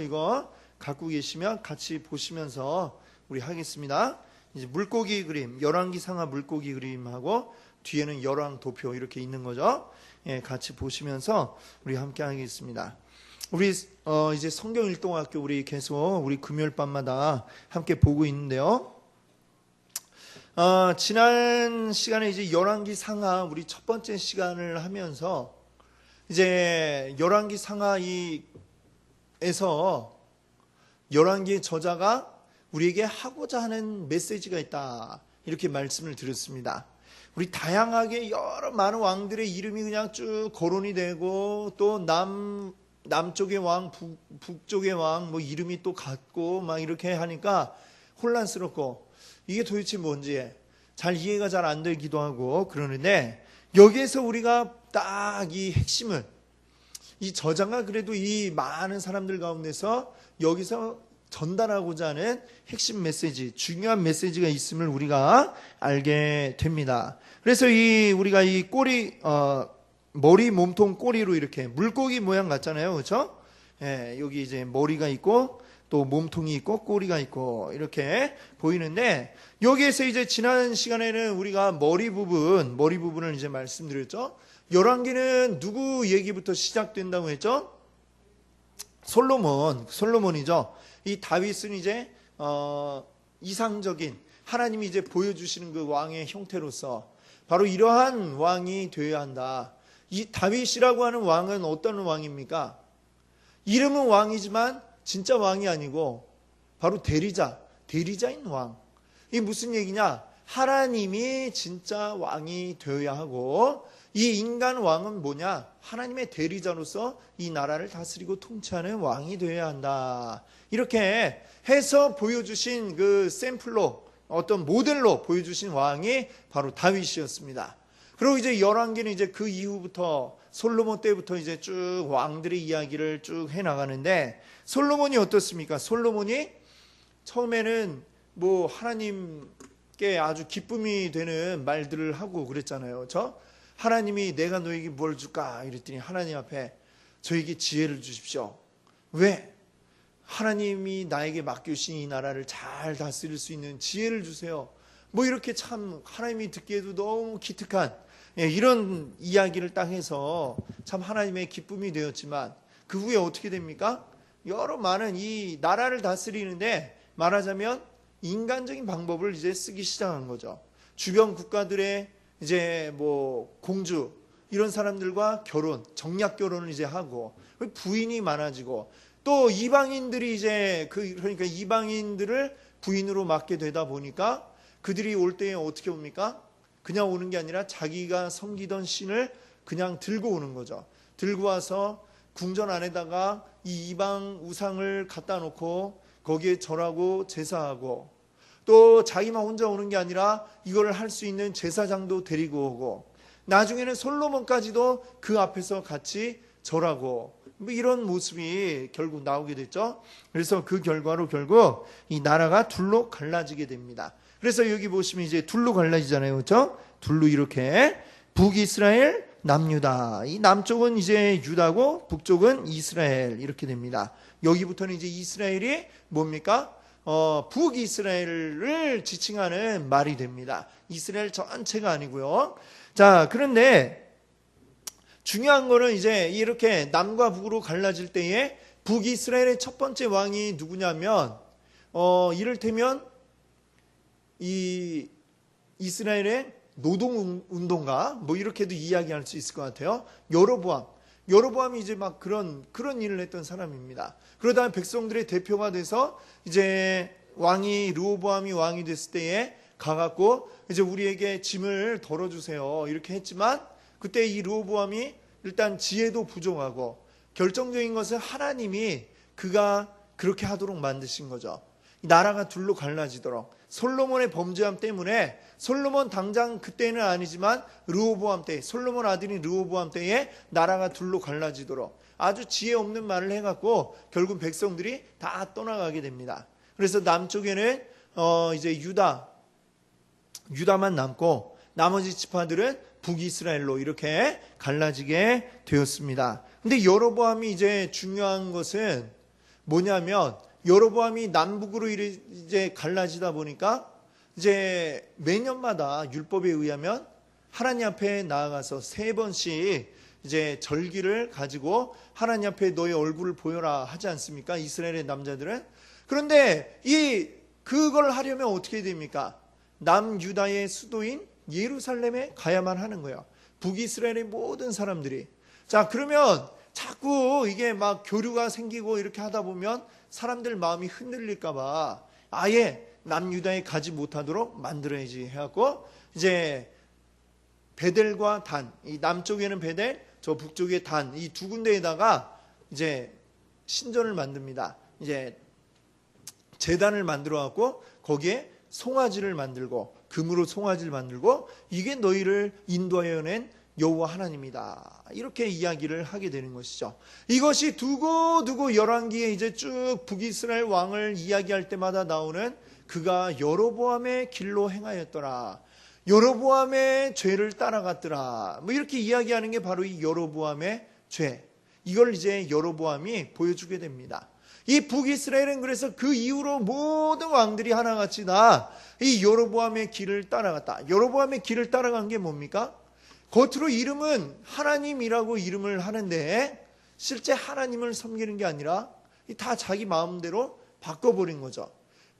이거 갖고 계시면 같이 보시면서 우리 하겠습니다. 이제 물고기 그림, 열왕기 상하 물고기 그림하고 뒤에는 열왕 도표 이렇게 있는 거죠. 예, 같이 보시면서 우리 함께 하겠습니다. 우리 이제 성경일동학교 우리 계속 우리 금요일 밤마다 함께 보고 있는데요. 지난 시간에 이제 열왕기 상하 우리 첫 번째 시간을 하면서 이제 열왕기 상하에서 열왕기의 저자가 우리에게 하고자 하는 메시지가 있다 이렇게 말씀을 드렸습니다. 우리 다양하게 여러 많은 왕들의 이름이 그냥 쭉 거론이 되고 또 남쪽의 왕, 북쪽의 왕 뭐 이름이 또 같고 막 이렇게 하니까 혼란스럽고 이게 도대체 뭔지 잘 이해가 잘 안 되기도 하고 그러는데, 여기에서 우리가 딱 이 핵심을, 이 저자가 그래도 이 많은 사람들 가운데서 여기서 전달하고자 하는 핵심 메시지, 중요한 메시지가 있음을 우리가 알게 됩니다. 그래서 우리가 이 꼬리, 머리, 몸통, 꼬리로 이렇게 물고기 모양 같잖아요. 그렇죠? 예, 여기 이제 머리가 있고 또 몸통이 있고 꼬리가 있고 이렇게 보이는데, 여기에서 이제 지난 시간에는 우리가 머리 부분을 이제 말씀드렸죠. 열왕기는 누구 얘기부터 시작된다고 했죠? 솔로몬이죠. 이 다윗은 이제 이상적인 하나님이 이제 보여주시는 그 왕의 형태로서 바로 이러한 왕이 되어야 한다. 이 다윗이라고 하는 왕은 어떤 왕입니까? 이름은 왕이지만 진짜 왕이 아니고 바로 대리자인 왕. 이게 무슨 얘기냐? 하나님이 진짜 왕이 되어야 하고, 이 인간 왕은 뭐냐? 하나님의 대리자로서 이 나라를 다스리고 통치하는 왕이 되어야 한다. 이렇게 해서 보여주신 그 샘플로, 어떤 모델로 보여주신 왕이 바로 다윗이었습니다. 그리고 이제 열왕기는 이제 그 이후부터 솔로몬 때부터 이제 쭉 왕들의 이야기를 쭉 해나가는데, 솔로몬이 어떻습니까? 솔로몬이 처음에는 뭐 하나님께 아주 기쁨이 되는 말들을 하고 그랬잖아요. 하나님이 내가 너에게 뭘 줄까? 이랬더니 하나님 앞에 저에게 지혜를 주십시오. 왜? 하나님이 나에게 맡겨주신 이 나라를 잘 다스릴 수 있는 지혜를 주세요. 뭐 이렇게 참 하나님이 듣기에도 너무 기특한 이런 이야기를 딱 해서 참 하나님의 기쁨이 되었지만, 그 후에 어떻게 됩니까? 여러 많은 이 나라를 다스리는데 말하자면 인간적인 방법을 이제 쓰기 시작한 거죠. 주변 국가들의 이제 뭐 공주 이런 사람들과 정략 결혼을 이제 하고, 부인이 많아지고, 또 이방인들이 이제 그러니까 이방인들을 부인으로 맡게 되다 보니까 그들이 올 때에 어떻게 옵니까? 그냥 오는 게 아니라 자기가 섬기던 신을 그냥 들고 오는 거죠. 들고 와서 궁전 안에다가 이 이방 우상을 갖다 놓고 거기에 절하고 제사하고, 또 자기만 혼자 오는 게 아니라 이걸 할 수 있는 제사장도 데리고 오고, 나중에는 솔로몬까지도 그 앞에서 같이 절하고, 뭐 이런 모습이 결국 나오게 됐죠. 그래서 그 결과로 결국 이 나라가 둘로 갈라지게 됩니다. 그래서 여기 보시면 이제 둘로 갈라지잖아요. 그렇죠? 둘로 이렇게 북이스라엘, 남유다. 이 남쪽은 이제 유다고 북쪽은 이스라엘 이렇게 됩니다. 여기부터는 이제 이스라엘이 뭡니까? 북이스라엘을 지칭하는 말이 됩니다. 이스라엘 전체가 아니고요. 자, 그런데 중요한 거는 이제 이렇게 남과 북으로 갈라질 때에 북이스라엘의 첫 번째 왕이 누구냐면 이를테면 이 이스라엘의 노동운동가 뭐 이렇게도 이야기할 수 있을 것 같아요. 여로보암이 이제 막 그런 일을 했던 사람입니다. 그러다 백성들의 대표가 돼서 이제 르호보암이 왕이 됐을 때에 가갖고 이제 우리에게 짐을 덜어주세요 이렇게 했지만, 그때 이 르호보암이 일단 지혜도 부족하고, 결정적인 것은 하나님이 그가 그렇게 하도록 만드신 거죠. 나라가 둘로 갈라지도록. 솔로몬의 범죄함 때문에, 솔로몬 당장 그때는 아니지만 르호보암 때, 솔로몬 아들인 르호보암 때에 나라가 둘로 갈라지도록 아주 지혜 없는 말을 해갖고 결국 백성들이 다 떠나가게 됩니다. 그래서 남쪽에는 이제 유다만 남고 나머지 지파들은 북이스라엘로 이렇게 갈라지게 되었습니다. 근데 여로보암이 이제 중요한 것은 뭐냐면 여로보암이 남북으로 이제 갈라지다 보니까 이제 매년마다 율법에 의하면 하나님 앞에 나아가서 3번씩 이제 절기를 가지고 하나님 앞에 너의 얼굴을 보여라 하지 않습니까? 이스라엘의 남자들은. 그런데 그걸 하려면 어떻게 됩니까? 남유다의 수도인 예루살렘에 가야만 하는 거예요. 북이스라엘의 모든 사람들이. 자, 그러면 자꾸 이게 막 교류가 생기고 이렇게 하다 보면 사람들 마음이 흔들릴까봐 아예 남유다에 가지 못하도록 만들어야지 해갖고 이제 베델과 단, 이 남쪽에는 베델, 저 북쪽에 단, 이 두 군데에다가 이제 신전을 만듭니다. 이제 제단을 만들어 갖고 거기에 송아지를 만들고 금으로 송아지를 만들고 이게 너희를 인도하여 낸 여호와 하나님이다. 이렇게 이야기를 하게 되는 것이죠. 이것이 두고두고 열왕기에 이제 쭉 북이스라엘 왕을 이야기할 때마다 나오는 그가 여로보암의 길로 행하였더라. 여로보암의 죄를 따라갔더라. 뭐 이렇게 이야기하는 게 바로 이 여로보암의 죄. 이걸 이제 여로보암이 보여주게 됩니다. 이 북이스라엘은 그래서 그 이후로 모든 왕들이 하나같이 다 이 여로보암의 길을 따라갔다. 여로보암의 길을 따라간 게 뭡니까? 겉으로 이름은 하나님이라고 이름을 하는데 실제 하나님을 섬기는 게 아니라 다 자기 마음대로 바꿔버린 거죠.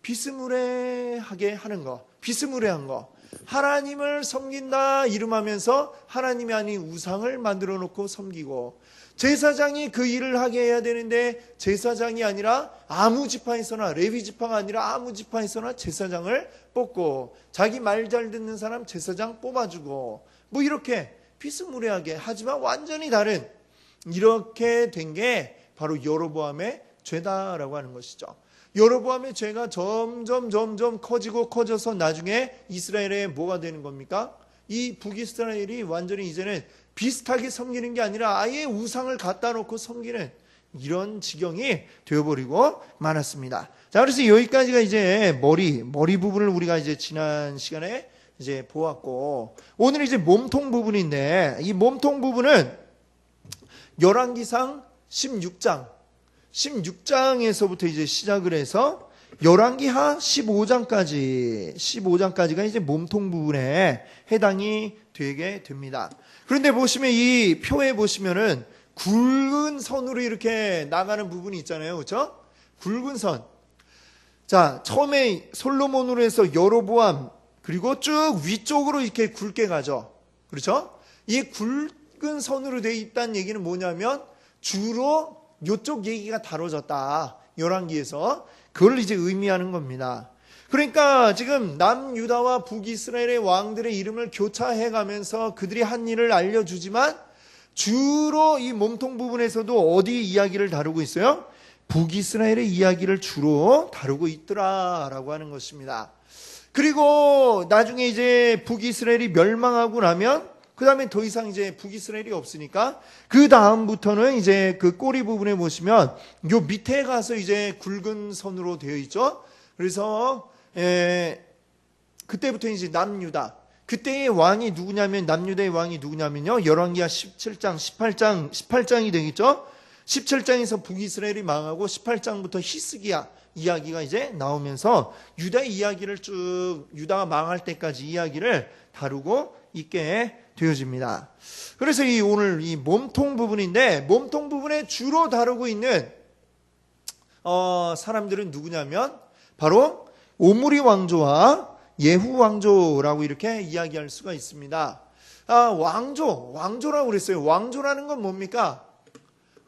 비스무리하게 하는 거, 비스무리한 거. 하나님을 섬긴다 이름하면서 하나님이 아닌 우상을 만들어 놓고 섬기고, 제사장이 그 일을 하게 해야 되는데 제사장이 아니라 아무 지파에서나, 레위 지파가 아니라 아무 지파에서나 제사장을 뽑고, 자기 말 잘 듣는 사람 제사장 뽑아주고, 뭐 이렇게 비스무리하게 하지만 완전히 다른, 이렇게 된 게 바로 여로보암의 죄다라고 하는 것이죠. 여로보암의 죄가 점점 커져서 나중에 이스라엘에 뭐가 되는 겁니까? 이 북이스라엘이 완전히 이제는 비슷하게 섬기는 게 아니라 아예 우상을 갖다 놓고 섬기는 이런 지경이 되어버리고 말았습니다. 자, 그래서 여기까지가 이제 머리 부분을 우리가 이제 지난 시간에 이제 보았고, 오늘 이제 몸통 부분인데, 이 몸통 부분은 열왕기상 16장에서부터 이제 시작을 해서 열왕기하 15장까지가 이제 몸통 부분에 해당이 되게 됩니다. 그런데 보시면 이 표에 보시면은 굵은 선으로 이렇게 나가는 부분이 있잖아요. 그렇죠? 굵은 선. 자, 처음에 솔로몬으로 해서 여로보암, 그리고 쭉 위쪽으로 이렇게 굵게 가죠. 그렇죠? 이 굵은 선으로 되어 있다는 얘기는 뭐냐면 주로 이쪽 얘기가 다뤄졌다. 열왕기에서. 그걸 이제 의미하는 겁니다. 그러니까 지금 남유다와 북이스라엘의 왕들의 이름을 교차해 가면서 그들이 한 일을 알려주지만 주로 이 몸통 부분에서도 어디 이야기를 다루고 있어요? 북이스라엘의 이야기를 주로 다루고 있더라라고 하는 것입니다. 그리고 나중에 이제 북이스라엘이 멸망하고 나면 그 다음에 더 이상 이제 북이스라엘이 없으니까 그 다음부터는 이제 그 꼬리 부분에 보시면 요 밑에 가서 이제 굵은 선으로 되어 있죠. 그래서 그때부터 이제 남유다. 그때의 왕이 누구냐면, 남유다의 왕이 누구냐면요, 열왕기하 17장, 18장이 되겠죠. 17장에서 북이스라엘이 망하고 18장부터 히스기야 이야기가 이제 나오면서 유다의 이야기를 쭉, 유다가 망할 때까지 이야기를 다루고 있게 되어집니다. 그래서 오늘 이 몸통 부분인데, 몸통 부분에 주로 다루고 있는 사람들은 누구냐면 바로 오므리 왕조와 예후 왕조라고 이렇게 이야기할 수가 있습니다. 왕조라고 그랬어요. 왕조라는 건 뭡니까?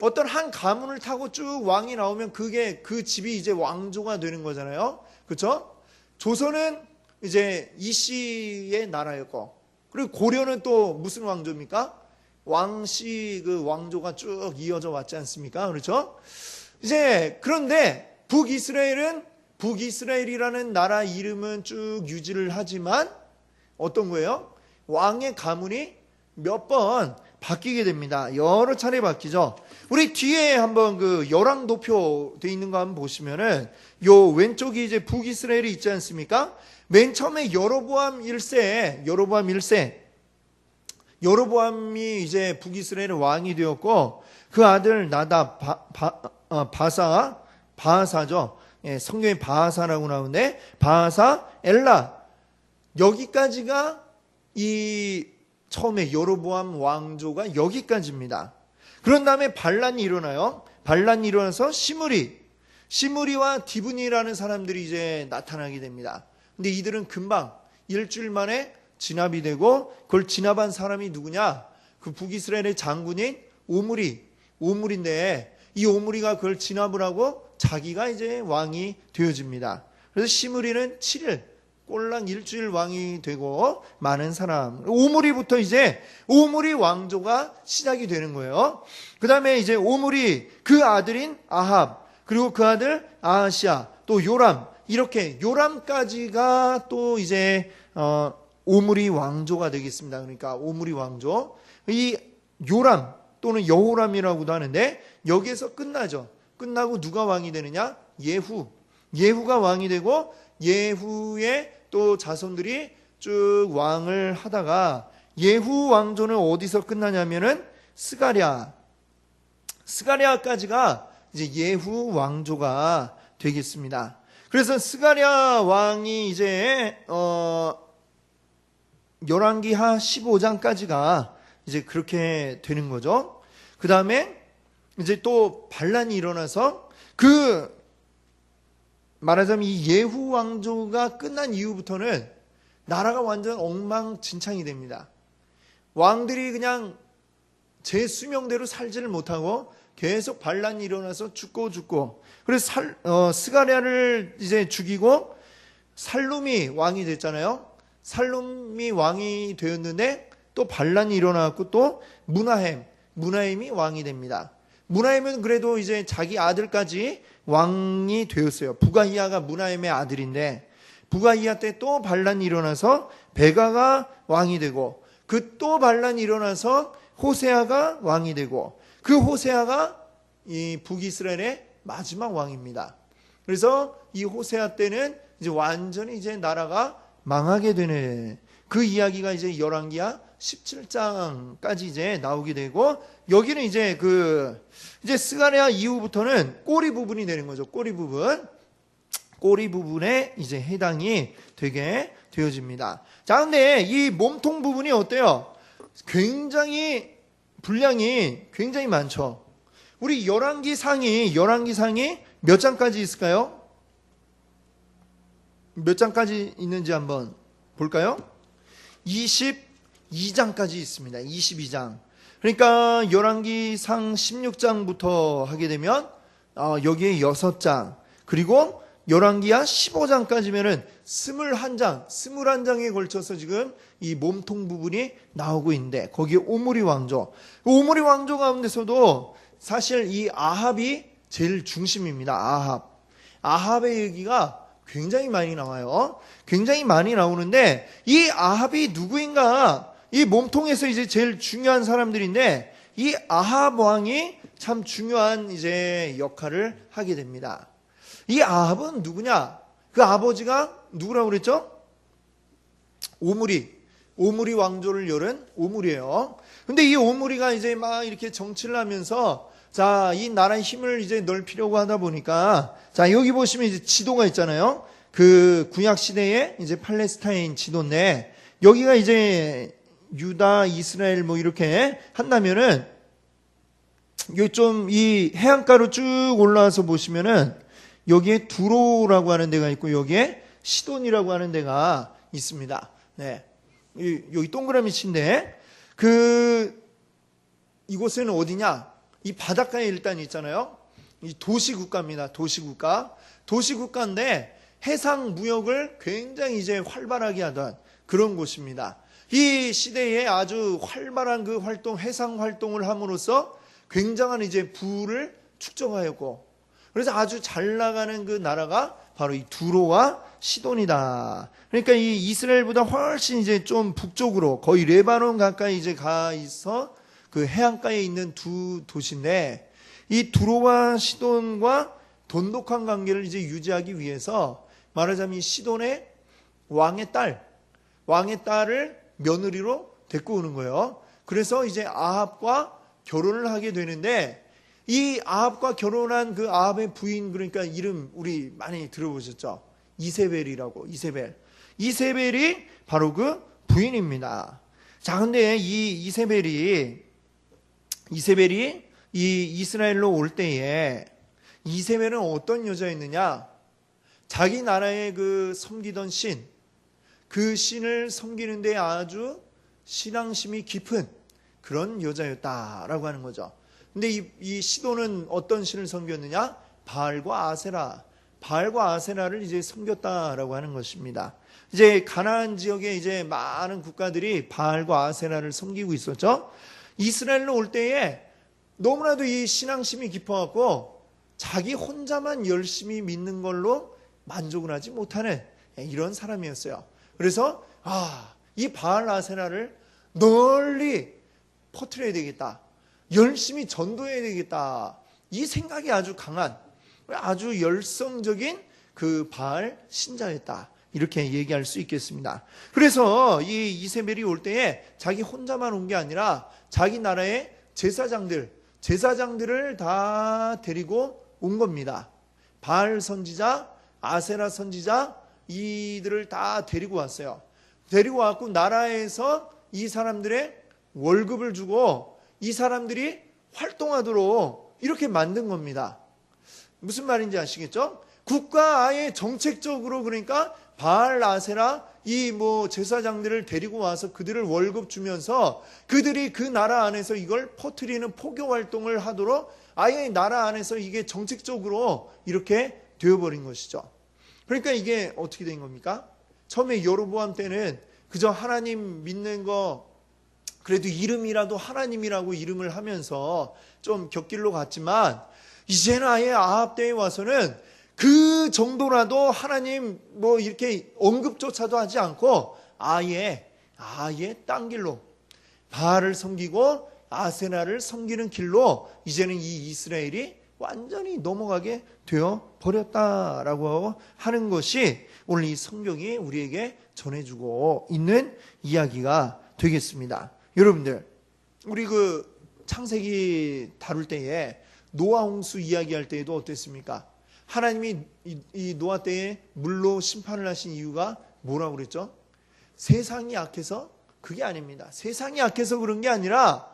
어떤 한 가문을 타고 쭉 왕이 나오면 그게 그 집이 이제 왕조가 되는 거잖아요. 그렇죠? 조선은 이제 이씨의 나라였고, 그리고 고려는 또 무슨 왕조입니까? 왕씨 그 왕조가 쭉 이어져 왔지 않습니까? 그렇죠? 이제 그런데 북이스라엘이라는 나라 이름은 쭉 유지를 하지만 어떤 거예요? 왕의 가문이 몇 번 바뀌게 됩니다. 여러 차례 바뀌죠. 우리 뒤에 한번 그 열왕도표 돼 있는 거 한번 보시면은 요 왼쪽이 이제 북이스라엘이 있지 않습니까? 맨 처음에 여로보암 1세, 여로보암이 이제 북이스라엘의 왕이 되었고, 그 아들 나답, 바사, 바하사죠. 예, 성경에 바하사라고 나오는데 바하사, 엘라 여기까지가 이 처음에 여로보암 왕조가 여기까지입니다. 그런 다음에 반란이 일어나요. 반란이 일어나서 시므리와 디브니라는 사람들이 이제 나타나게 됩니다. 근데 이들은 금방 일주일 만에 진압이 되고 그걸 진압한 사람이 누구냐? 그 북이스라엘의 장군인 오므리인데 이 오므리가 그걸 진압을 하고 자기가 이제 왕이 되어집니다. 그래서 시므리는 7일 꼴랑 일주일 왕이 되고 많은 사람 오므리부터 이제 오므리 왕조가 시작이 되는 거예요. 그 다음에 이제 오므리 그 아들인 아합 그리고 그 아들 아하시아 또 요람 이렇게 요람까지가 또 이제 오므리 왕조가 되겠습니다. 그러니까 오므리 왕조 이 요람 또는 여호람이라고도 하는데 여기에서 끝나죠. 끝나고 누가 왕이 되느냐? 예후가 왕이 되고 예후의 또 자손들이 쭉 왕을 하다가 예후 왕조는 어디서 끝나냐면은 스가랴까지가 이제 예후 왕조가 되겠습니다. 그래서 스가랴 왕이 이제 열왕기하 15장까지가 이제 그렇게 되는 거죠. 그 다음에 이제 또 반란이 일어나서 말하자면 이 예후 왕조가 끝난 이후부터는 나라가 완전 엉망진창이 됩니다. 왕들이 그냥 제 수명대로 살지를 못하고 계속 반란이 일어나서 죽고 그래서 스가랴를 이제 죽이고 살룸이 왕이 됐잖아요. 살룸이 왕이 되었는데 또 반란이 일어나고 또 무나햄이 왕이 됩니다. 무나햄은 그래도 이제 자기 아들까지 왕이 되었어요. 부가히야가 무나햄의 아들인데 부가히야 때 또 반란이 일어나서 베가가 왕이 되고 그 또 반란이 일어나서 호세아가 왕이 되고 그 호세아가 이 북이스라엘의 마지막 왕입니다. 그래서 이 호세아 때는 이제 완전히 이제 나라가 망하게 되는 그 이야기가 이제 열왕기하 17장까지 이제 나오게 되고 여기는 이제 이제 스가랴 이후부터는 꼬리 부분이 되는 거죠. 꼬리 부분에 이제 해당이 되게 되어집니다. 자, 근데 이 몸통 부분이 어때요? 분량이 굉장히 많죠. 우리 열왕기상이 몇 장까지 있을까요? 몇 장까지 있는지 한번 볼까요? 22장까지 있습니다. 22장. 그러니까 열왕기상 16장부터 하게 되면 여기에 6장 그리고 열왕기하 15장까지면은 21장에 걸쳐서 지금 이 몸통 부분이 나오고 있는데 거기에 오므리 왕조 가운데서도 사실 이 아합이 제일 중심입니다. 아합의 얘기가 굉장히 많이 나와요. 굉장히 많이 나오는데 이 아합이 누구인가? 이 몸통에서 이제 제일 중요한 사람들인데 이 아합 왕이 참 중요한 이제 역할을 하게 됩니다. 이 아합은 누구냐? 그 아버지가 누구라고 그랬죠? 오므리 왕조를 열은 오므리예요. 근데 이 오므리가 이제 막 이렇게 정치를 하면서 자, 이 나라의 힘을 이제 넓히려고 하다 보니까 자, 여기 보시면 이제 지도가 있잖아요. 그 구약 시대에 이제 팔레스타인 지도인데 여기가 이제 유다, 이스라엘 뭐 이렇게 한다면은 여기 좀 이 해안가로 쭉 올라와서 보시면은 여기에 두로라고 하는 데가 있고 여기에 시돈이라고 하는 데가 있습니다. 네. 여기 동그라미 친데 이곳에는 어디냐? 이 바닷가에 일단 있잖아요. 이 도시국가입니다. 도시국가인데 해상 무역을 굉장히 이제 활발하게 하던 그런 곳입니다. 이 시대에 아주 활발한 그 해상 활동을 함으로써 굉장한 이제 부를 축적하였고 그래서 아주 잘 나가는 그 나라가 바로 이 두로와 시돈이다. 그러니까 이 이스라엘보다 훨씬 이제 좀 북쪽으로 거의 레바논 가까이 이제 가 있어 그 해안가에 있는 두 도시인데 이 두로와 시돈과 돈독한 관계를 이제 유지하기 위해서 말하자면 이 시돈의 왕의 딸을 며느리로 데리고 오는 거예요. 그래서 이제 아합과 결혼을 하게 되는데 이 아합과 결혼한 그 아합의 부인, 그러니까 이름 우리 많이 들어보셨죠? 이세벨이라고. 이세벨이 바로 그 부인입니다. 자, 근데 이 이세벨이 이 이스라엘로 올 때에 이세벨은 어떤 여자였느냐? 자기 나라의 그 섬기던 신, 그 신을 섬기는데 아주 신앙심이 깊은 그런 여자였다라고 하는 거죠. 근데 이 시도는 어떤 신을 섬겼느냐? 바알과 아세라를 이제 섬겼다라고 하는 것입니다. 이제 가나안 지역에 이제 많은 국가들이 바알과 아세라를 섬기고 있었죠. 이스라엘로 올 때에 너무나도 이 신앙심이 깊어갖고 자기 혼자만 열심히 믿는 걸로 만족을 하지 못하는 이런 사람이었어요. 그래서 이 바알 아세라를 널리 퍼뜨려야 되겠다. 열심히 전도해야 되겠다. 이 생각이 아주 강한, 아주 열성적인 그 바알 신자였다. 이렇게 얘기할 수 있겠습니다. 그래서 이 이세벨이 올 때에 자기 혼자만 온 게 아니라 자기 나라의 제사장들을 다 데리고 온 겁니다. 바알 선지자, 아세라 선지자, 이들을 다 데리고 왔어요. 데리고 왔고 나라에서 이 사람들의 월급을 주고 이 사람들이 활동하도록 이렇게 만든 겁니다. 무슨 말인지 아시겠죠? 국가 아예 정책적으로, 그러니까 바알, 아세라 이 제사장들을 데리고 와서 그들을 월급 주면서 그들이 그 나라 안에서 이걸 퍼뜨리는 포교 활동을 하도록 아예 나라 안에서 이게 정책적으로 이렇게 되어버린 것이죠. 그러니까 이게 어떻게 된 겁니까? 처음에 여로보암 때는 그저 하나님 믿는 거, 그래도 이름이라도 하나님이라고 이름을 하면서 좀 곁길로 갔지만, 이제는 아예 아합 때에 와서는 그 정도라도 하나님 이렇게 언급조차도 하지 않고 아예 딴 길로 바알을 섬기고 아세라를 섬기는 길로 이제는 이 이스라엘이 완전히 넘어가게 되어 버렸다라고 하는 것이 오늘 이 성경이 우리에게 전해주고 있는 이야기가 되겠습니다. 여러분들, 우리 그 창세기 다룰 때에 노아 홍수 이야기할 때에도 어땠습니까? 하나님이 이 노아 때에 물로 심판을 하신 이유가 뭐라고 그랬죠? 세상이 악해서? 그게 아닙니다. 세상이 악해서 그런 게 아니라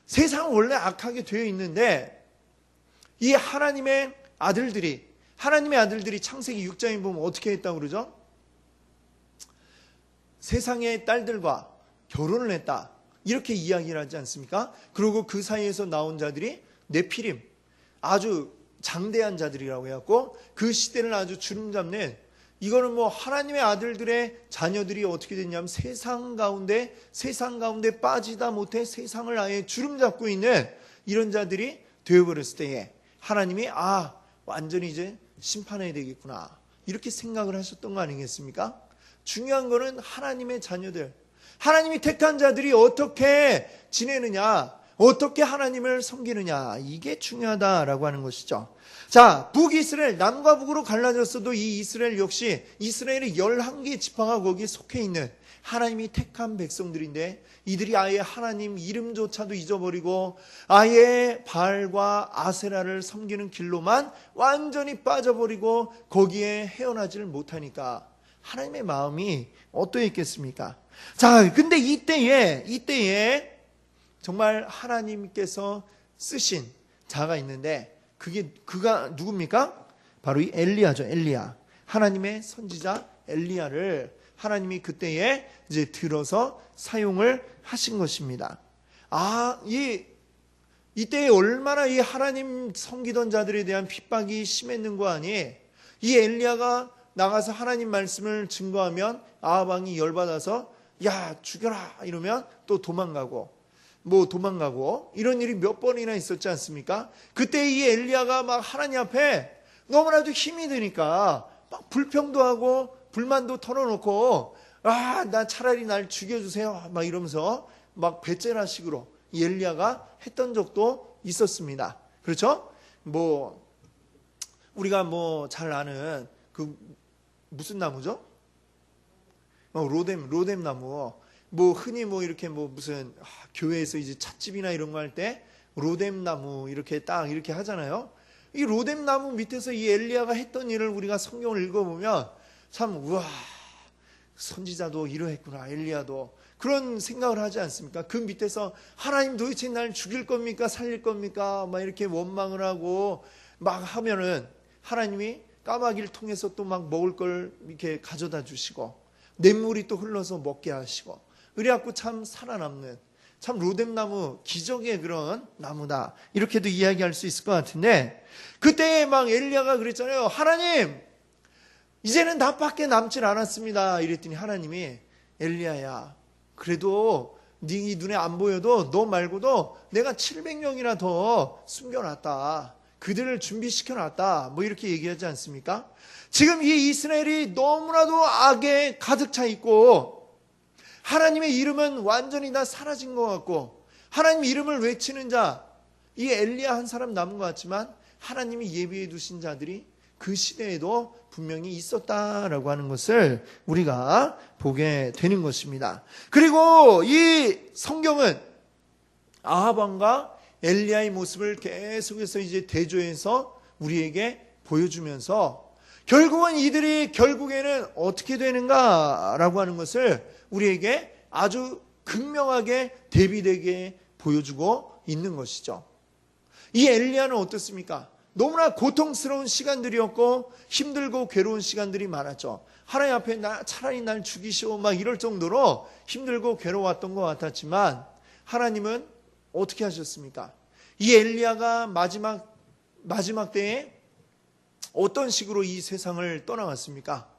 세상은 원래 악하게 되어 있는데 이 하나님의 아들들이 창세기 6장에 보면 어떻게 했다고 그러죠? 세상의 딸들과 결혼을 했다. 이렇게 이야기를 하지 않습니까? 그리고 그 사이에서 나온 자들이 네피림, 아주 장대한 자들이라고 해갖고 그 시대를 아주 주름잡는, 이거는 하나님의 아들들의 자녀들이 어떻게 됐냐면 세상 가운데 빠지다 못해 세상을 아예 주름잡고 있는 이런 자들이 되어버렸을 때에 하나님이 완전히 이제 심판해야 되겠구나, 이렇게 생각을 하셨던 거 아니겠습니까? 중요한 거는 하나님의 자녀들, 하나님이 택한 자들이 어떻게 지내느냐, 어떻게 하나님을 섬기느냐, 이게 중요하다라고 하는 것이죠. 자, 북이스라엘, 남과 북으로 갈라졌어도 이 이스라엘 역시 이스라엘의 11개 지파가 거기에 속해 있는 하나님이 택한 백성들인데, 이들이 아예 하나님 이름조차도 잊어버리고 아예 바알과 아세라를 섬기는 길로만 완전히 빠져버리고 거기에 헤어나지를 못하니까 하나님의 마음이 어떠했겠습니까? 자, 근데 이때에 정말 하나님께서 쓰신 자가 있는데 그가 누굽니까? 바로 이 엘리야죠. 엘리야. 하나님의 선지자 엘리야를 하나님이 그때에 이제 들어서 사용을 하신 것입니다. 이때에 얼마나 이 하나님 섬기던 자들에 대한 핍박이 심했는 거 아니? 이 엘리야가 나가서 하나님 말씀을 증거하면 아합 왕이 열받아서 야, 죽여라 이러면 또 도망가고 이런 일이 몇 번이나 있었지 않습니까? 그때 이 엘리야가 막 하나님 앞에 너무나도 힘이 드니까 막 불평도 하고 불만도 털어놓고 나 차라리 날 죽여주세요 막 이러면서 막 배째라식으로 이 엘리야가 했던 적도 있었습니다. 그렇죠? 우리가 잘 아는 그 무슨 나무죠? 로뎀 나무. 흔히 이렇게 무슨 교회에서 이제 찻집이나 이런 거 할 때 로뎀나무 이렇게 딱 이렇게 하잖아요. 이 로뎀나무 밑에서 이 엘리야가 했던 일을 우리가 성경을 읽어보면 참 우와, 선지자도 이러했구나, 엘리야도. 그런 생각을 하지 않습니까? 그 밑에서 하나님 도대체 날 죽일 겁니까? 살릴 겁니까? 막 이렇게 원망을 하고 막 하면은 하나님이 까마귀를 통해서 또 막 먹을 걸 이렇게 가져다 주시고 냇물이 또 흘러서 먹게 하시고, 그래갖고 참 살아남는, 참 로뎀나무 기적의 그런 나무다, 이렇게도 이야기할 수 있을 것 같은데, 그때 막 엘리야가 그랬잖아요. 하나님, 이제는 나밖에 남질 않았습니다. 이랬더니 하나님이 엘리야야, 그래도 네 눈에 안 보여도 너 말고도 내가 700명이나 더 숨겨놨다, 그들을 준비시켜놨다, 뭐 이렇게 얘기하지 않습니까? 지금 이 이스라엘이 너무나도 악에 가득 차 있고 하나님의 이름은 완전히 다 사라진 것 같고, 하나님 이름을 외치는 자, 이 엘리야 한 사람 남은 것 같지만 하나님이 예비해 두신 자들이 그 시대에도 분명히 있었다라고 하는 것을 우리가 보게 되는 것입니다. 그리고 이 성경은 아합 왕과 엘리야의 모습을 계속해서 이제 대조해서 우리에게 보여주면서 결국은 이들이 결국에는 어떻게 되는가라고 하는 것을 우리에게 아주 극명하게 대비되게 보여주고 있는 것이죠. 이 엘리야는 어떻습니까? 너무나 고통스러운 시간들이었고 힘들고 괴로운 시간들이 많았죠. 하나님 앞에 차라리 날 죽이시오 막 이럴 정도로 힘들고 괴로웠던 것 같았지만, 하나님은 어떻게 하셨습니까? 이 엘리야가 마지막 때에 어떤 식으로 이 세상을 떠나갔습니까?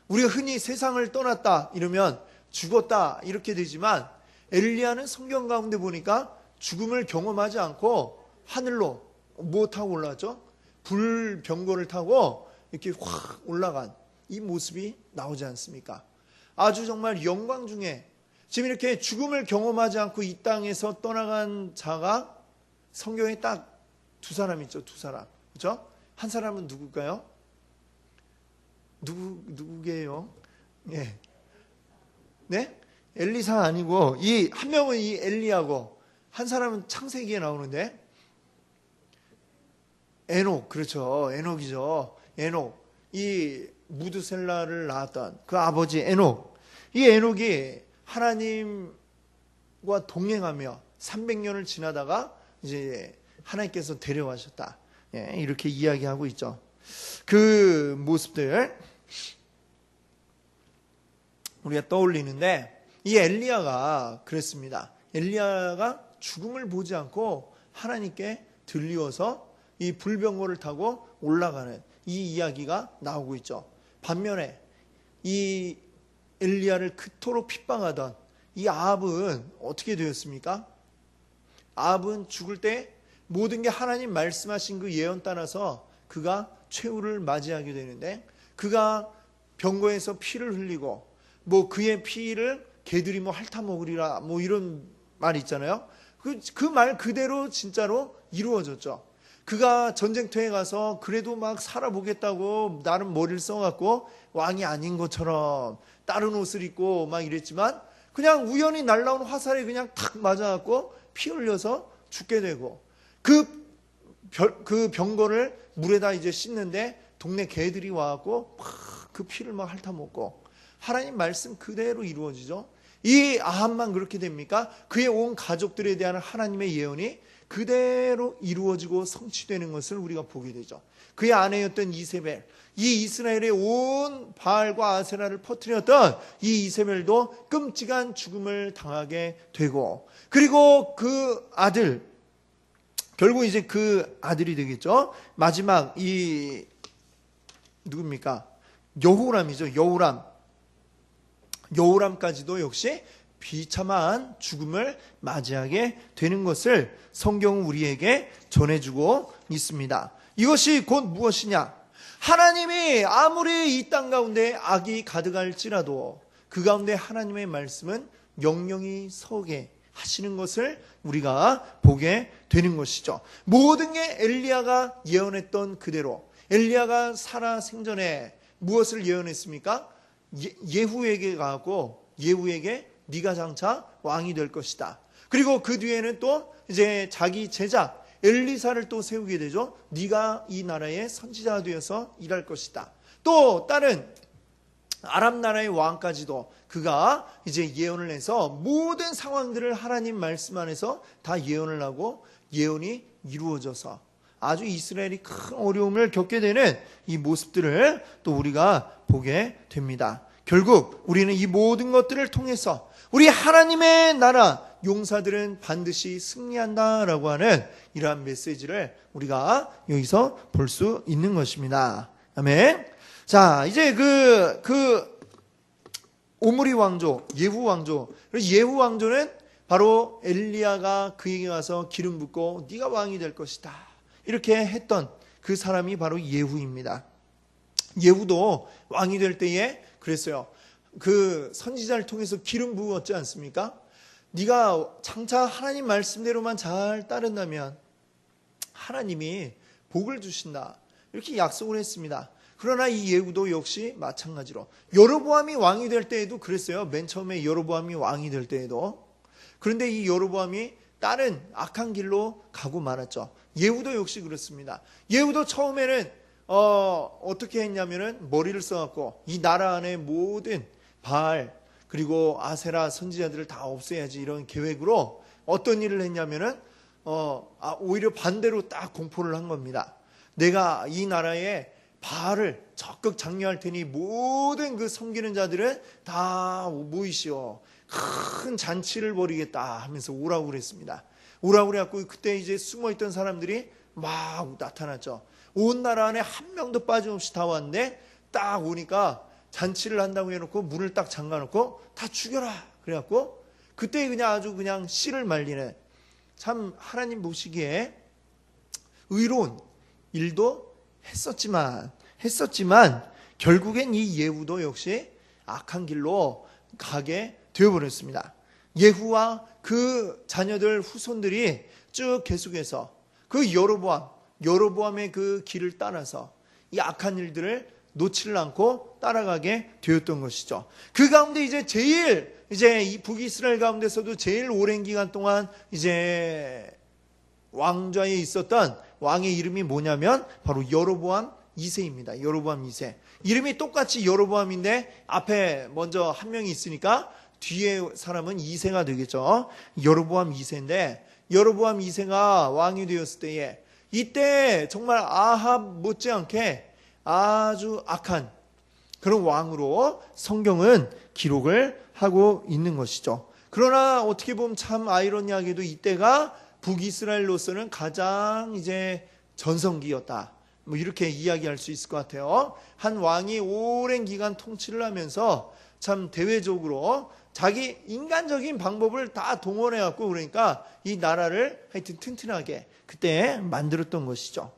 우리가 흔히 세상을 떠났다 이러면 죽었다 이렇게 되지만, 엘리야는 성경 가운데 보니까 죽음을 경험하지 않고 하늘로 뭐 타고 올라왔죠? 불병거를 타고 이렇게 확 올라간 이 모습이 나오지 않습니까? 아주 정말 영광 중에, 지금 이렇게 죽음을 경험하지 않고 이 땅에서 떠나간 자가 성경에 딱 두 사람 있죠. 두 사람. 그렇죠? 한 사람은 누굴까요? 누구게요? 예. 네? 엘리사 아니고, 이 한 명은 이 엘리야고, 한 사람은 창세기에 나오는데 에녹. 그렇죠. 에녹이죠. 에녹. 이 무드셀라를 낳았던 그 아버지 에녹. 이 에녹이 하나님과 동행하며 300년을 지나다가 이제 하나님께서 데려가셨다. 예, 이렇게 이야기하고 있죠. 그 모습들 우리가 떠올리는데, 이 엘리야가 그랬습니다. 엘리야가 죽음을 보지 않고 하나님께 들리워서 이 불병거를 타고 올라가는 이 이야기가 나오고 있죠. 반면에 이 엘리야를 그토록 핍박하던 이 아합은 어떻게 되었습니까? 아합은 죽을 때 모든 게 하나님 말씀하신 그 예언 따라서 그가 최후를 맞이하게 되는데, 그가 병거에서 피를 흘리고 뭐 그의 피를 개들이 뭐 핥아 먹으리라 뭐 이런 말 있잖아요. 그 말 그대로 진짜로 이루어졌죠. 그가 전쟁터에 가서 그래도 막 살아보겠다고 나름 머리를 써갖고 왕이 아닌 것처럼 다른 옷을 입고 막 이랬지만, 그냥 우연히 날라온 화살에 그냥 탁 맞아갖고 피 흘려서 죽게 되고, 그 병거를 물에다 이제 씻는데 동네 개들이 와갖고 막 그 피를 막 핥아먹고, 하나님 말씀 그대로 이루어지죠. 이 아합만 그렇게 됩니까? 그의 온 가족들에 대한 하나님의 예언이 그대로 이루어지고 성취되는 것을 우리가 보게 되죠. 그의 아내였던 이세벨, 이 이스라엘의 온 바알과 아세라를 퍼뜨렸던 이 이세벨도 끔찍한 죽음을 당하게 되고, 그리고 그 아들, 결국 이제 그 아들이 되겠죠. 마지막 이 누굽니까? 여호람이죠. 여호람까지도 역시 비참한 죽음을 맞이하게 되는 것을 성경은 우리에게 전해주고 있습니다. 이것이 곧 무엇이냐? 하나님이 아무리 이 땅 가운데 악이 가득할지라도 그 가운데 하나님의 말씀은 영영이 서게 하시는 것을 우리가 보게 되는 것이죠. 모든 게 엘리야가 예언했던 그대로, 엘리야가 살아 생전에 무엇을 예언했습니까? 예후에게 가고 예후에게 네가 장차 왕이 될 것이다. 그리고 그 뒤에는 또 이제 자기 제자 엘리사를 또 세우게 되죠. 네가 이 나라의 선지자가 되어서 일할 것이다. 또 다른 아람 나라의 왕까지도 그가 이제 예언을 해서 모든 상황들을 하나님 말씀 안에서 다 예언을 하고 예언이 이루어져서 아주 이스라엘이 큰 어려움을 겪게 되는 이 모습들을 또 우리가 보게 됩니다. 결국 우리는 이 모든 것들을 통해서 우리 하나님의 나라 용사들은 반드시 승리한다라고 하는 이러한 메시지를 우리가 여기서 볼 수 있는 것입니다. 아멘. 자, 이제 그 오므리 왕조, 예후 왕조. 예후 왕조는 바로 엘리야가 그에게 가서 기름 붓고 네가 왕이 될 것이다. 이렇게 했던 그 사람이 바로 예후입니다. 예후도 왕이 될 때에 그랬어요. 그 선지자를 통해서 기름 부었지 않습니까? 네가 장차 하나님 말씀대로만 잘 따른다면 하나님이 복을 주신다. 이렇게 약속을 했습니다. 그러나 이 예후도 역시 마찬가지로 여로보암이 왕이 될 때에도 그랬어요. 맨 처음에 여로보암이 왕이 될 때에도. 그런데 이 여로보암이 다른 악한 길로 가고 말았죠. 예후도 역시 그렇습니다. 예후도 처음에는 어떻게 했냐면은 머리를 써갖고 이 나라 안에 모든 바알 그리고 아세라 선지자들을 다 없애야지 이런 계획으로 어떤 일을 했냐면은 오히려 반대로 딱 공포를 한 겁니다. 내가 이 나라에 바알을 적극 장려할 테니 모든 그 섬기는 자들은 다 모이시오. 큰 잔치를 벌이겠다 하면서 오라고 그랬습니다. 오라고 그래갖고 그때 이제 숨어있던 사람들이 막 나타났죠. 온 나라 안에 한 명도 빠짐없이 다 왔는데 딱 오니까 잔치를 한다고 해놓고 문을 딱 잠가놓고 다 죽여라 그래갖고 그때 그냥 아주 그냥 씨를 말리는 참 하나님 보시기에 의로운 일도 했었지만 결국엔 이 예후도 역시 악한 길로 가게 되어버렸습니다. 예후와 그 자녀들 후손들이 쭉 계속해서 그 여로보암의 그 길을 따라서 이 악한 일들을 놓치를 않고 따라가게 되었던 것이죠. 그 가운데 이제 이 북이스라엘 가운데서도 제일 오랜 기간 동안 이제 왕좌에 있었던 왕의 이름이 뭐냐면 바로 여로보암 2세입니다. 여로보암 2세. 이름이 똑같이 여로보암인데 앞에 먼저 한 명이 있으니까 뒤에 사람은 2세가 되겠죠. 여로보암 2세인데 여로보암 2세가 왕이 되었을 때에 이때 정말 아합 못지않게 아주 악한 그런 왕으로 성경은 기록을 하고 있는 것이죠. 그러나 어떻게 보면 참 아이러니하게도 이때가 북이스라엘로서는 가장 이제 전성기였다. 뭐 이렇게 이야기할 수 있을 것 같아요. 한 왕이 오랜 기간 통치를 하면서 참 대외적으로 자기 인간적인 방법을 다 동원해 갖고 그러니까 이 나라를 하여튼 튼튼하게 그때 만들었던 것이죠.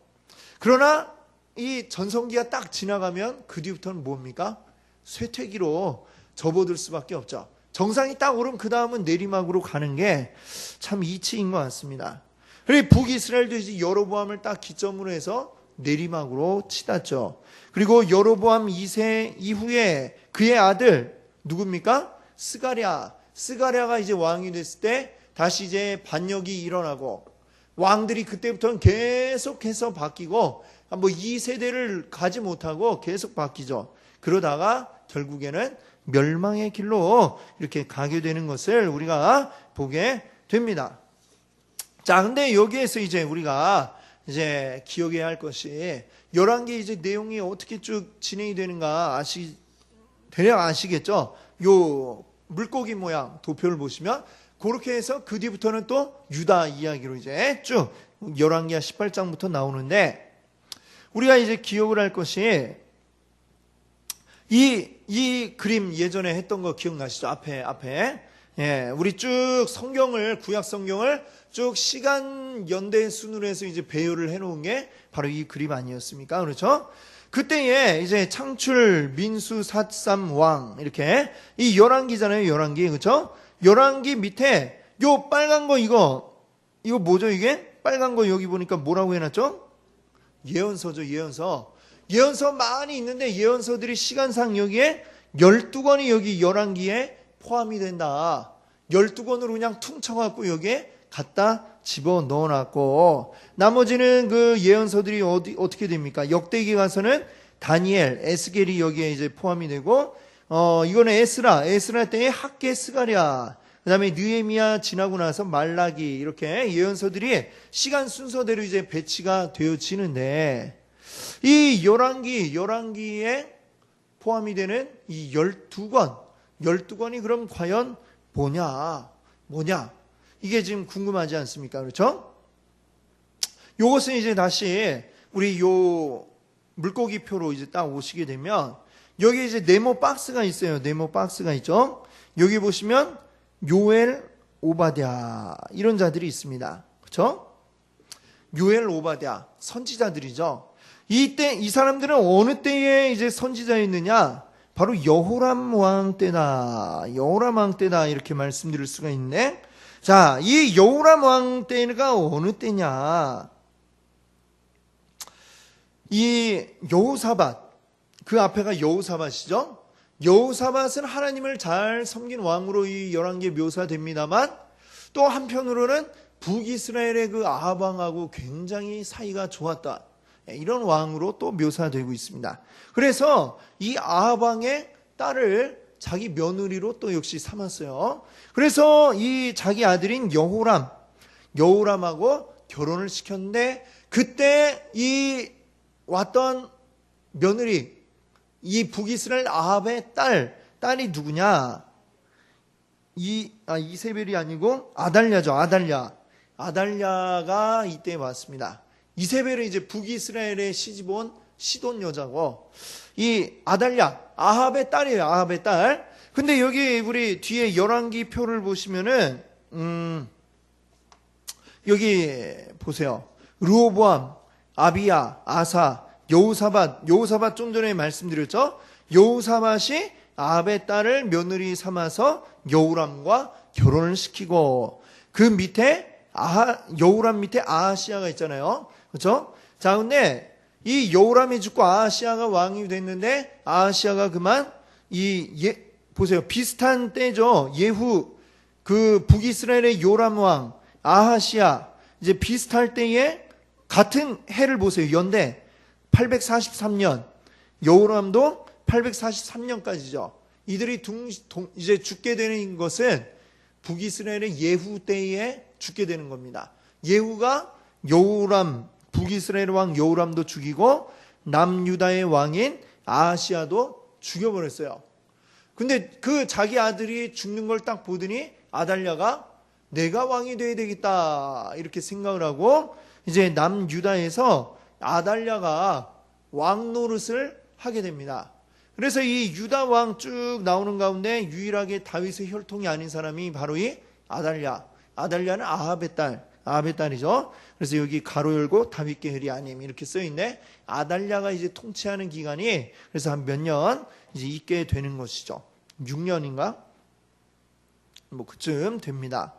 그러나 이 전성기가 딱 지나가면 그 뒤부터는 뭡니까? 쇠퇴기로 접어들 수밖에 없죠. 정상이 딱 오르면 그 다음은 내리막으로 가는 게 참 이치인 것 같습니다. 그리고 북이스라엘도 이제 여로보암을 딱 기점으로 해서 내리막으로 치닫죠. 그리고 여로보암 2세 이후에 그의 아들 누굽니까? 스가랴가 이제 왕이 됐을 때 다시 이제 반역이 일어나고 왕들이 그때부터는 계속해서 바뀌고 뭐 2세대를 가지 못하고 계속 바뀌죠. 그러다가 결국에는 멸망의 길로 이렇게 가게 되는 것을 우리가 보게 됩니다. 자, 근데 여기에서 이제 우리가 이제 기억해야 할 것이 열왕기 이제 내용이 어떻게 쭉 진행이 되는가 대략 아시겠죠? 요 물고기 모양 도표를 보시면 그렇게 해서 그 뒤부터는 또 유다 이야기로 이제 쭉 열왕기하 18장부터 나오는데 우리가 이제 기억을 할 것이 이 그림 예전에 했던 거 기억나시죠? 앞에. 예, 우리 쭉 구약 성경을 쭉 시간 연대 순으로 해서 이제 배열을 해놓은 게 바로 이 그림 아니었습니까? 그렇죠? 그때에 이제 창출, 민수, 삿삼, 왕 이렇게 이 열왕기잖아요. 열왕기 그렇죠? 열왕기 밑에 요 빨간 거 이거 뭐죠 이게? 빨간 거 여기 보니까 뭐라고 해놨죠? 예언서죠. 예언서 많이 있는데 예언서들이 시간상 여기에 12권이 여기 열왕기에 포함이 된다. 12권으로 그냥 퉁쳐갖고 여기에 갖다 집어 넣어놨고, 나머지는 그 예언서들이 어떻게 됩니까? 역대기 가서는 다니엘, 에스겔이 여기에 이제 포함이 되고, 이거는 에스라 때의 학계 스가랴, 그 다음에 느헤미야 지나고 나서 말라기, 이렇게 예언서들이 시간 순서대로 이제 배치가 되어지는데, 이 열왕기에 포함이 되는 이 12권이 그럼 과연 뭐냐? 이게 지금 궁금하지 않습니까? 그렇죠? 요것은 이제 다시 우리 요 물고기표로 이제 딱 오시게 되면, 여기 이제 네모 박스가 있어요. 네모 박스가 있죠? 여기 보시면 요엘, 오바댜 이런 자들이 있습니다. 그렇죠? 요엘, 오바댜 선지자들이죠. 이때 이 사람들은 어느 때에 이제 선지자였느냐? 바로 여호람 왕 때다. 이렇게 말씀드릴 수가 있네. 자, 이 여호람 왕 때가 어느 때냐? 이 여호사밧, 그 앞에가 여호사밧이죠. 여호사밧은 하나님을 잘 섬긴 왕으로 이 열왕기에 묘사됩니다만, 또 한편으로는 북이스라엘의 그 아합 왕하고 굉장히 사이가 좋았다, 이런 왕으로 또 묘사되고 있습니다. 그래서 이 아합 왕의 딸을 자기 며느리로 또 역시 삼았어요. 그래서 이 자기 아들인 여호람하고 결혼을 시켰는데, 그때 이 왔던 며느리, 이 북이스라엘 아합의 딸이 누구냐? 이세벨이 아니고 아달랴죠. 아달랴가 이때 왔습니다. 이세벨은 이제 북이스라엘의 시집 온 시돈 여자고, 이 아달랴, 아합의 딸이에요. 아합의 딸. 근데 여기 우리 뒤에 열왕기 표를 보시면은, 여기 보세요. 르호보암, 아비야, 아사, 여호사밧 좀 전에 말씀드렸죠? 여호사밧이 아합의 딸을 며느리 삼아서 여호람과 결혼을 시키고, 그 밑에 여호람 밑에 아하시아가 있잖아요. 그렇죠? 자, 근데 이 여호람이 죽고 아하시아가 왕이 됐는데, 아하시아가 그만 보세요. 비슷한 때죠. 예후, 그 북이스라엘의 요람 왕, 아하시아, 이제 비슷할 때에 같은 해를 보세요. 연대 843년, 여호람도 843년까지죠. 이들이 이제 죽게 되는 것은 북이스라엘의 예후 때에 죽게 되는 겁니다. 예후가 북이스라엘 왕 여호람도 죽이고 남유다의 왕인 아하시아도 죽여버렸어요. 근데 그 자기 아들이 죽는 걸 딱 보더니 아달랴가 내가 왕이 돼야 되겠다, 이렇게 생각을 하고 이제 남유다에서 아달랴가 왕 노릇을 하게 됩니다. 그래서 이 유다 왕 쭉 나오는 가운데 유일하게 다윗의 혈통이 아닌 사람이 바로 이 아달랴는 아합의 딸이죠. 그래서 여기 가로 열고 다윗 계열이 아님 이렇게 써있네. 아달랴가 이제 통치하는 기간이 그래서 한 몇 년 이제 있게 되는 것이죠. 6년인가? 뭐 그쯤 됩니다.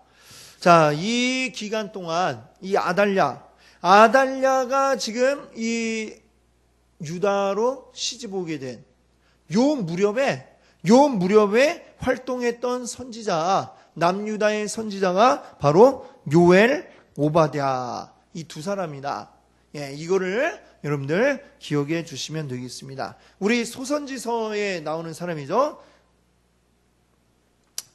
자, 이 기간 동안 이 아달랴가 지금 이 유다로 시집 오게 된 요 무렵에 활동했던 선지자, 남유다의 선지자가 바로 요엘, 오바댜, 이 두 사람이다. 예, 이거를 여러분들 기억해 주시면 되겠습니다. 우리 소선지서에 나오는 사람이죠.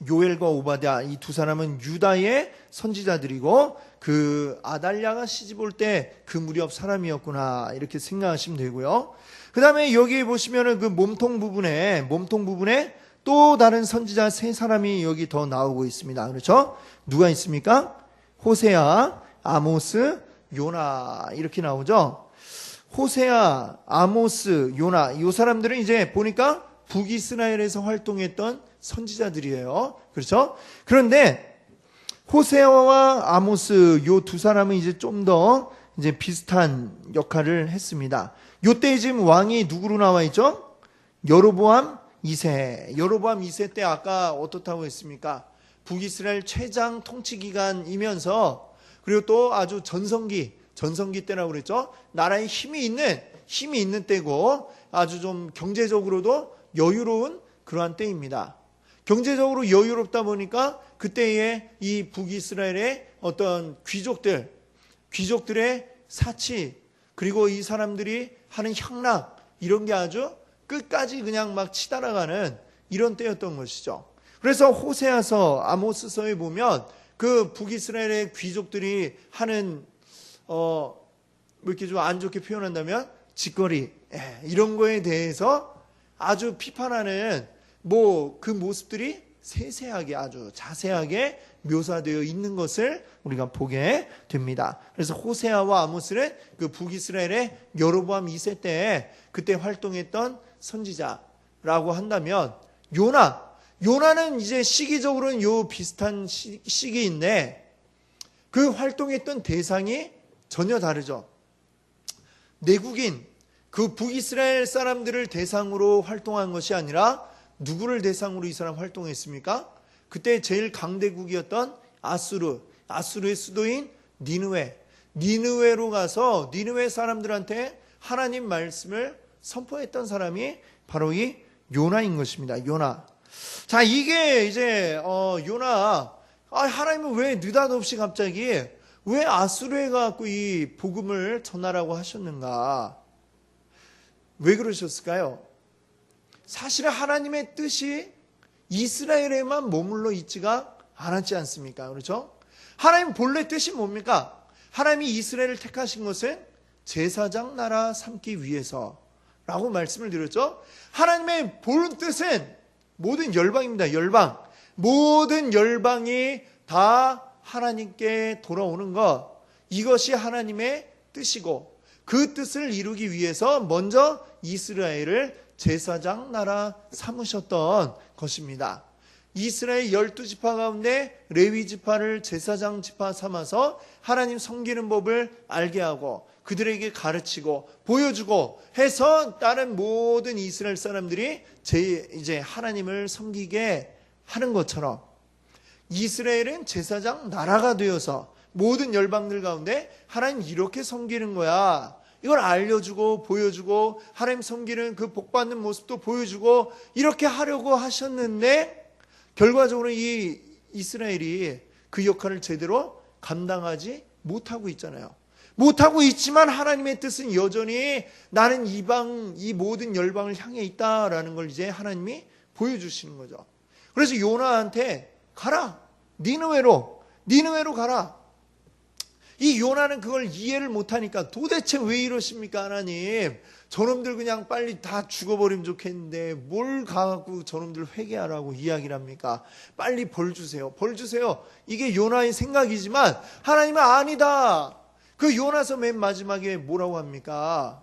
요엘과 오바댜, 이 두 사람은 유다의 선지자들이고, 그 아달랴가 시집 올 때 그 무렵 사람이었구나, 이렇게 생각하시면 되고요. 그 다음에 여기 보시면은 그 몸통 부분에 또 다른 선지자 세 사람이 여기 더 나오고 있습니다. 그렇죠? 누가 있습니까? 호세아, 아모스, 요나, 이렇게 나오죠. 호세아, 아모스, 요나, 이 사람들은 이제 보니까 북이스라엘에서 활동했던 선지자들이에요. 그렇죠? 그런데 호세아와 아모스 요 두 사람은 이제 좀 더 이제 비슷한 역할을 했습니다. 요때 지금 왕이 누구로 나와 있죠? 여로보암 2세 때 아까 어떻다고 했습니까? 북이스라엘 최장 통치 기간이면서, 그리고 또 아주 전성기 때라고 그랬죠? 나라에 힘이 있는 때고, 아주 좀 경제적으로도 여유로운 그러한 때입니다. 경제적으로 여유롭다 보니까 그때의 이 북이스라엘의 어떤 귀족들의 사치, 그리고 이 사람들이 하는 향락, 이런 게 아주 끝까지 그냥 막 치달아가는 이런 때였던 것이죠. 그래서 호세아서, 아모스서에 보면 그 북이스라엘의 귀족들이 하는 뭐 이렇게 좀 안 좋게 표현한다면 짓거리, 이런 거에 대해서 아주 비판하는 뭐 그 모습들이 세세하게, 아주 자세하게 묘사되어 있는 것을 우리가 보게 됩니다. 그래서 호세아와 아모스는 그 북이스라엘의 여로보암 2세 때 그때 활동했던 선지자라고 한다면, 요나는 이제 시기적으로는 요 비슷한 시기인데 그 활동했던 대상이 전혀 다르죠. 내국인, 그 북이스라엘 사람들을 대상으로 활동한 것이 아니라 누구를 대상으로 이 사람 활동했습니까? 그때 제일 강대국이었던 아수르의 수도인 니느웨로 가서 니느웨 사람들한테 하나님 말씀을 선포했던 사람이 바로 이 요나인 것입니다. 요나. 자, 이게 이제 요나, 하나님은 왜 느닷없이 갑자기 왜 아수르에 가고 이 복음을 전하라고 하셨는가? 왜 그러셨을까요? 사실은 하나님의 뜻이 이스라엘에만 머물러 있지가 않았지 않습니까? 그렇죠? 하나님 본래 뜻이 뭡니까? 하나님이 이스라엘을 택하신 것은 제사장 나라 삼기 위해서라고 말씀을 드렸죠. 하나님의 본 뜻은 모든 열방입니다. 열방. 모든 열방이 다 하나님께 돌아오는 것, 이것이 하나님의 뜻이고, 그 뜻을 이루기 위해서 먼저 이스라엘을 제사장 나라 삼으셨던 것입니다. 이스라엘 12지파 가운데 레위 지파를 제사장 지파 삼아서 하나님 섬기는 법을 알게 하고 그들에게 가르치고 보여주고 해서 다른 모든 이스라엘 사람들이 이제 하나님을 섬기게 하는 것처럼, 이스라엘은 제사장 나라가 되어서 모든 열방들 가운데 하나님 이렇게 섬기는 거야, 이걸 알려주고 보여주고 하나님 섬기는 그 복받는 모습도 보여주고 이렇게 하려고 하셨는데, 결과적으로 이 이스라엘이 그 역할을 제대로 감당하지 못하고 있잖아요. 못하고 있지만 하나님의 뜻은 여전히 나는 이 모든 열방을 향해 있다라는 걸 이제 하나님이 보여주시는 거죠. 그래서 요나한테 가라, 니느웨로 가라. 이 요나는 그걸 이해를 못하니까 도대체 왜 이러십니까 하나님, 저놈들 그냥 빨리 다 죽어버리면 좋겠는데 뭘 가갖고 저놈들 회개하라고 이야기를 합니까? 빨리 벌 주세요. 이게 요나의 생각이지만 하나님은 아니다. 그 요나서 맨 마지막에 뭐라고 합니까?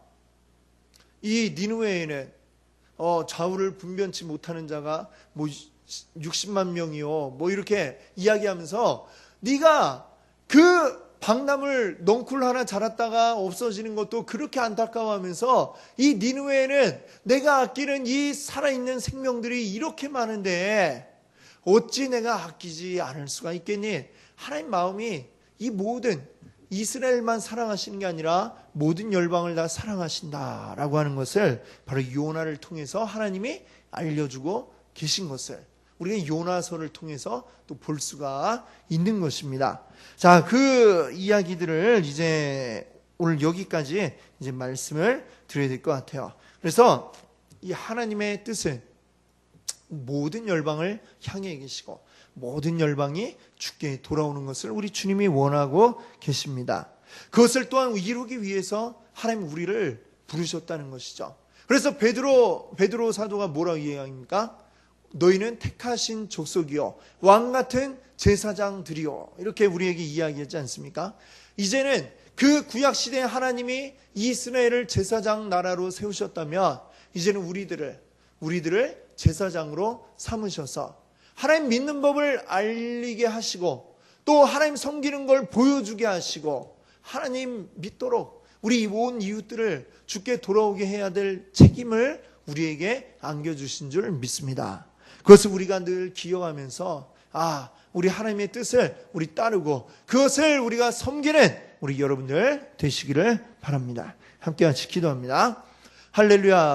이 니느웨에는 좌우를 분변치 못하는 자가 뭐 60만 명이요, 뭐 이렇게 이야기하면서 네가 그 박나물 넝쿨 하나 자랐다가 없어지는 것도 그렇게 안타까워하면서 이 니느웨에는 내가 아끼는 이 살아있는 생명들이 이렇게 많은데 어찌 내가 아끼지 않을 수가 있겠니? 하나님 마음이 이 모든 이스라엘만 사랑하시는 게 아니라 모든 열방을 다 사랑하신다라고 하는 것을 바로 요나를 통해서 하나님이 알려주고 계신 것을 우리가 요나서를 통해서 또 볼 수가 있는 것입니다. 자, 그 이야기들을 이제 오늘 여기까지 이제 말씀을 드려야 될 것 같아요. 그래서 이 하나님의 뜻은 모든 열방을 향해 계시고 모든 열방이 주께 돌아오는 것을 우리 주님이 원하고 계십니다. 그것을 또한 이루기 위해서 하나님 우리를 부르셨다는 것이죠. 그래서 베드로 사도가 뭐라고 이야기합니까? 너희는 택하신 족속이요 왕같은 제사장들이요, 이렇게 우리에게 이야기하지 않습니까? 이제는 그 구약시대에 하나님이 이스라엘을 제사장 나라로 세우셨다면 이제는 우리들을 제사장으로 삼으셔서 하나님 믿는 법을 알리게 하시고 또 하나님 섬기는 걸 보여주게 하시고 하나님 믿도록 우리 온 이웃들을 주께 돌아오게 해야 될 책임을 우리에게 안겨주신 줄 믿습니다. 그것을 우리가 늘 기억하면서 우리 하나님의 뜻을 우리 따르고 그것을 우리가 섬기는 우리 여러분들 되시기를 바랍니다. 함께 같이 기도합니다. 할렐루야.